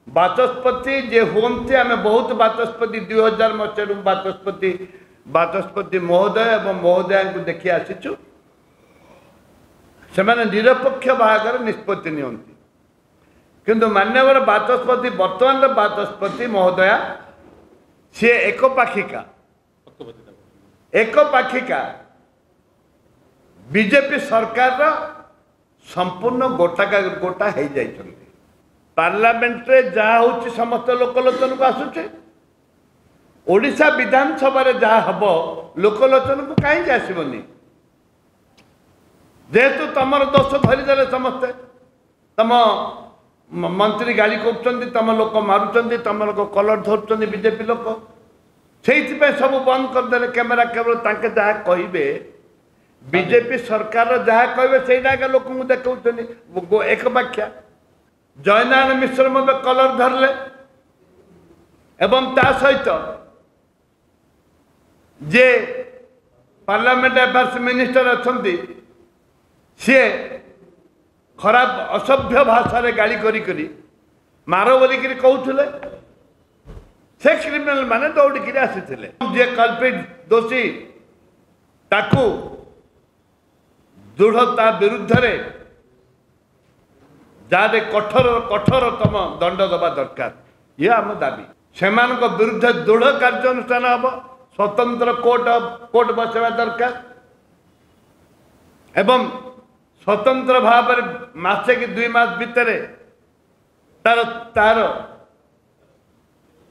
बाचस्पति जे हुंती आम बहुत बाचस्पति 2000 मसीह बाचस्पति बाचस्पति महोदय एवं महोदया को देखी आसीचु से निरपेक्ष भाग निष्पत्ति नियंती किंतु मान्यवर बाचस्पति वर्तमान बाचस्पति महोदया सी एकपाखिका बीजेपी सरकार संपूर्ण गोटा गोटा हो जाइछन्ति पार्लियामेंट रे जहाँ हूँ समस्त लोकलोचन को आसुचे ओडिशा विधानसभा रे जहाँ हम लोकलोचन को कहीं आसबनी जेहेतु तुम दोष धरीदे समस्ते तुम मंत्री गाड़ी कर तुम लोक मारुंट तुम लोक कलर धरुंच बीजेपी लोक से सब बंद करदे कैमेरा केवल तांके जहाँ कहे बीजेपी सरकार जहाँ कहे से लोक देखा एक व्याख्या जयनारायण मिश्र मत कलर धरले एवं ता सहित जे पार्लियामेंट अफेयर्स मिनिस्टर अच्छा सी खराब असभ्य भाषा रे गाली करी मारो बोलिक कहते से क्रिमिनाल माने दौड़िक आसी जे कल्पित दोषी ताकू दृढ़ता विरुद्ध रे जहाँ कठोर कठोरतम दंड दबा दरकार ये आम दाबी से विरुद्ध दृढ़ कार्यानुष्ठान हम स्वतंत्र कोर्ट बसवा दरकार एवं स्वतंत्र भाव मासे कि 2 मास भितर तार तार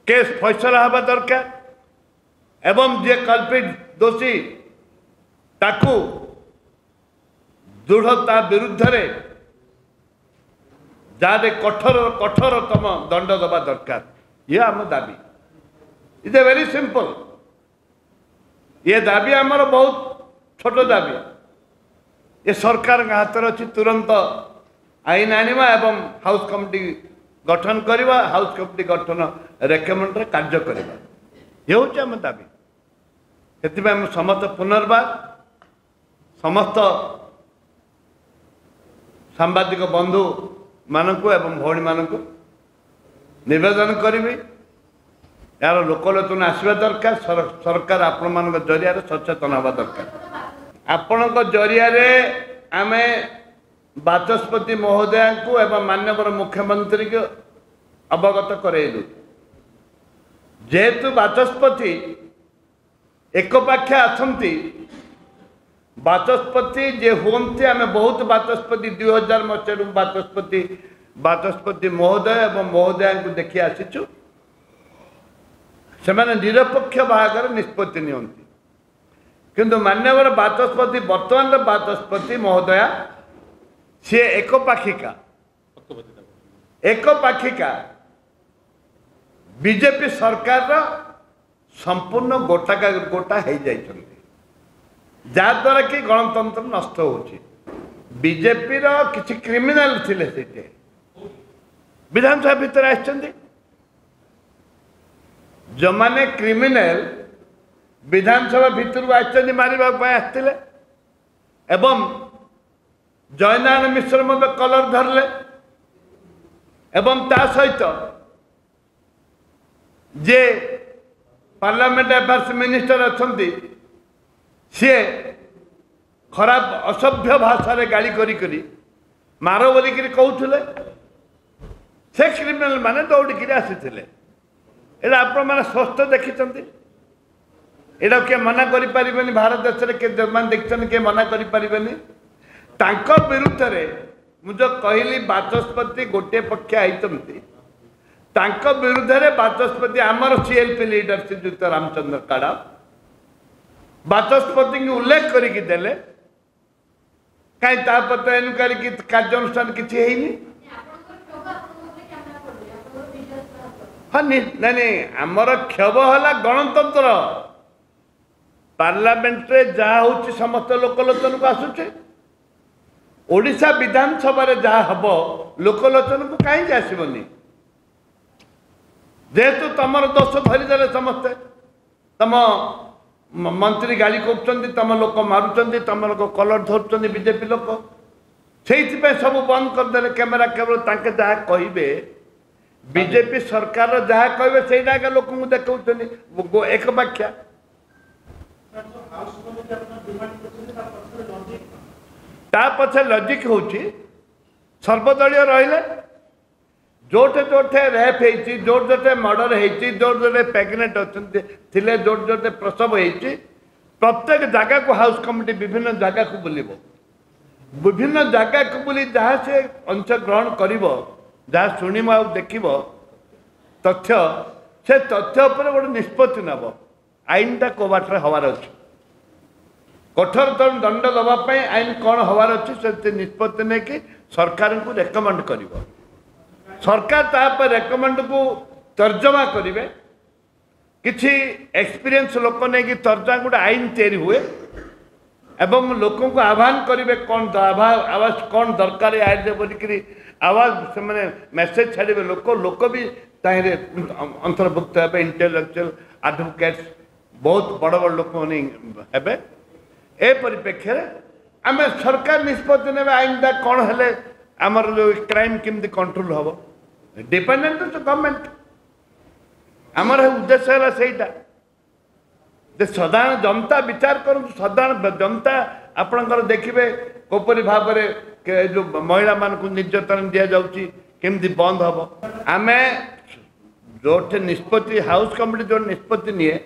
केस फैसला हवा दरकार एवं जे कल्पित दोषी ताकू दृढ़ता विरुद्ध रे जहाँ कठोर कठोरतम दंड दबा दरकार ये आम दाबी इट ए वेरी सिंपल ये दाबी आमर बहुत छोट दाबी ये सरकार हाथ अच्छी तुरंत आईन आनिबा एवं हाउस कमिटी गठन करवा हाउस कमिटी गठन रेकमेंड कार्य करवा ये हूँ आम दाबी से समस्त पुनर्बार समस्त सांबादिक बंधु मानकु एवं भौणी मानकु निवेदन करी यार लोकलोचन आसवा दरकार सरकार आपण मान जरिया सचेतन हवा दरकार आपण जरिया आम बाचस्पति महोदया को एवं माननीय मुख्यमंत्री को अवगत करैलु जेहेतु बाचस्पति एकपाख्या आसंती बाचस्पति जे हुंती आम बहुत बाचस्पति 2000 मसीह बाचस्पति बाचस्पति महोदय एवं महोदया को देखी आसीचु से निरपेक्ष भाग निष्पत्ति नियंती किंतु मान्यवर बाचस्पति वर्तमान बाचस्पति महोदया सी एकपाखिका बीजेपी सरकार संपूर्ण गोटा गोटा हो जाइछन्ति जहाद्वारा कि गणतंत्र नष्ट होची बीजेपी किसी क्रिमिनाल थिले से विधानसभा भितर आछन्ति जो माने क्रिमिनाल विधानसभा भितर आछन्ति मारिबा पय आस्तिले एवं जयनारायण मिश्र मत कलर धरले एवं ता सहित जे पार्लियामेंट अफेयर्स मिनिस्टर अच्छा सी खराब असभ्य भाषा रे गाली करी मारो बोलिक कहते से क्रिमिनाल माने दौड़िक आसी आपण मैंने स्पष्ट देखी एटा किए मना करें भारत देश में किए देखते किए मना करें विरुद्ध रे मुझे कहली बाचस्पति गोटे पक्षा होती विरुद्ध रे बाचस्पति आमर सीएलपी लीडर श्रीजुक्त रामचंद्र काड़ा बाचस्पति की उल्लेख करके देले कहीं तापत इनक्वारी कार्यानुष्ठान किसी है हाँ नहीं आमर क्षोभ है गणतंत्र पार्लियामेंट रे जहाँ हूँ समस्त लोकलोचन को आसुचे ओडिशा विधानसभा रे जहाँ हम लोकलोचन को कहीं आसबनी जेहेतु तुम दोष धरीदे समस्ते तुम मंत्री गाड़ी कर तुम लोक मारुंट तुम लोक कलर धरुंच बीजेपी लोक से सब बंद करदे कैमेरा केवल तांके जहाँ कहे बीजेपी सरकार जहाँ कहे से लोक देखा एक व्याख्या ता पछे लॉजिक होची सर्वदलीय रहिले जोटे जोटे रेप होती जोटे जोटे मर्डर होती जोटे जोटे प्रेगनेंट अच्छे जोटे जोटे प्रसव होती प्रत्येक जगह को हाउस कमिटी विभिन्न जगह को बुलिब विभिन्न जगह को बुली जहाँ से अंशग्रहण कर जहाँ शुणव आ देख तथ्य से तथ्य पर गोटे निष्पत्ति नब आईनटा को बाटर हबार अच्छे कठोर दंड दवाई आईन कौन हबार अच्छे से निष्पत्ति नहीं कि सरकार को रेकमेंड कर सरकार तापर रेकमेंड को तर्जमा करेंगे किसी एक्सपीरियंस लोक नहीं कि तर्जमा गोटे आईन तैयारी हुए एवं लोक को आह्वान करेंगे कौन आवाज कौन दरकार आईन बोलिक आवाज से मैंने मेसेज छाड़े लोक लोक भी ताहिरे अंतर्भुक्त हे इंटेलेक्चुअल एडवोकेट्स बहुत बड़ बड़ लोक मैंने ए परिप्रेक्षी आम सरकार निष्पत्ति ने आईनटा कौन है आमर जो क्राइम केमती कंट्रोल हम डिपेंडेंट टू गवर्नमेंट आमर उद्देश्य है से साधारण जनता विचार कर साधारण जनता आपणकर देखिए कोपरी भाव में जो महिला मान को निर्यातन दि जाऊँगी केमती बंद हम आम जो निष्पत्ति हाउस कमिटी जो निष्पत्ति निए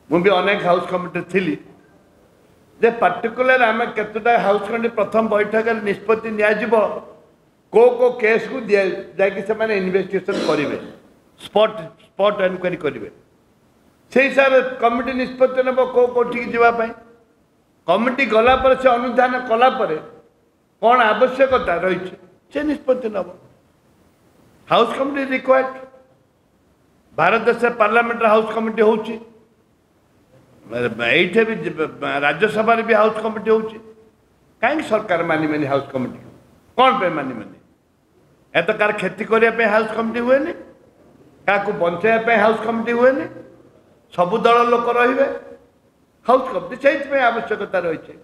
मुझे अनेक हाउस कमिटी थी जे पार्टिकुलर आम केतटा हाउस कमिटी प्रथम बैठक निष्पत्ति नियाजिब को केस को जाकि इन्वेस्टिगेशन करेंगे स्पॉट एनक्वारी करेंगे से हिसाब से कमिटी निष्पत्ति नब कौटी जावाई कमिटी गला पर से अनुधान कलापर कौन आवश्यकता रही से निष्पत्ति नब हाउस कमिटी रिक्वायर्ड भारत देश पार्लियामेंट हाउस कमिटी होची ये भी राज्यसभा भी हाउस कमिटी होची कहीं सरकार मानिबेनी हाउस कमिटी कौन पे मानिबेनी तो कार खेती करने हाउस कमिटी हुए क्या बचाई हाउस कमिटी हुए सबु दल लोक रे हाउस कमिटी से आवश्यकता रही है।